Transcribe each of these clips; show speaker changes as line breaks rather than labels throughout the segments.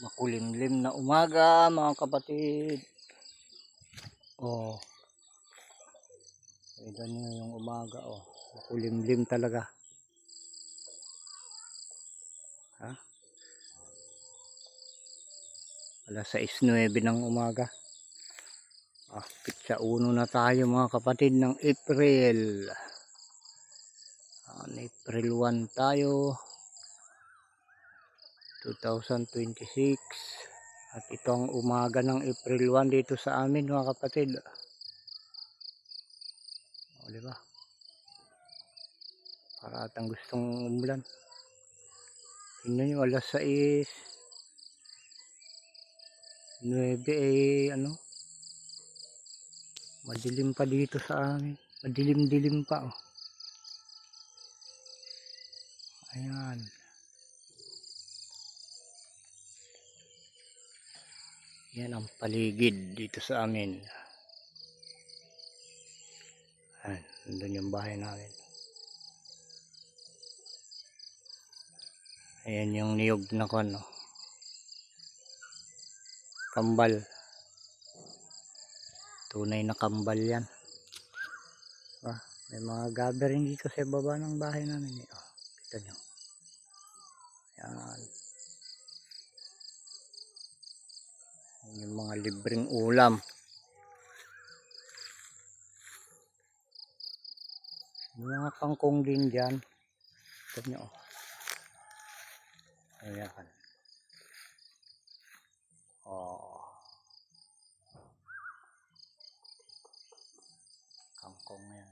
Makulimlim na umaga mga kapatid. Oh, tignan nyo yung umaga. Oh, makulimlim talaga. Ha? Alas 6:09 ng umaga. Pitsa 1 na tayo mga kapatid ng April. April 1 tayo. 2026. At ito ang umaga ng April 1 dito sa amin mga kapatid. O, diba? Para atang gustong umulan. Tingnan nyo, alas 6:09 ano? Madilim pa dito sa amin. Madilim-dilim pa, oh. Ayan. Yan ang paligid dito sa amin. Ayan, nandun yung bahay namin. Ayan yung niyog na kon, oh. Kambal. Tunay na kambal yan. May mga gathering dito sa baba ng bahay namin. Oh, kita nyo. Ayan. Yung mga libreng ulam. Mga kangkong din dyan. Kita nyo. Ayan. Oh. Kangkong yan.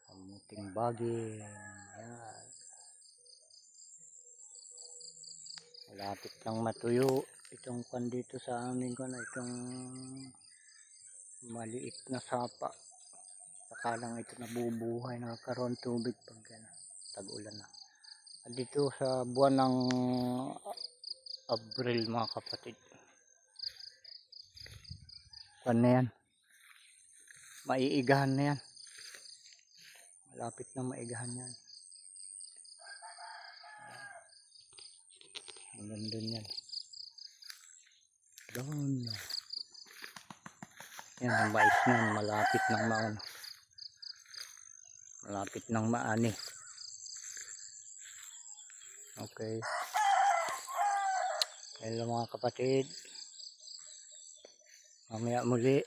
Kamuting baging. Ayan. Malapit lang matuyo. Itong pan dito sa amin ko na itong maliit na sapa. Saka lang ito nabubuhay, nakakaroon tubig pag tag-ulan na. At dito sa buwan ng Abril mga kapatid. Pan na yan. Maiigahan na yan. Malapit na maigahan yan. Nandun yan. Doon. Yan ang mais na yan. Malapit ng maano. Malapit ng maani. Okay. Hello mga kapatid. Mamaya muli.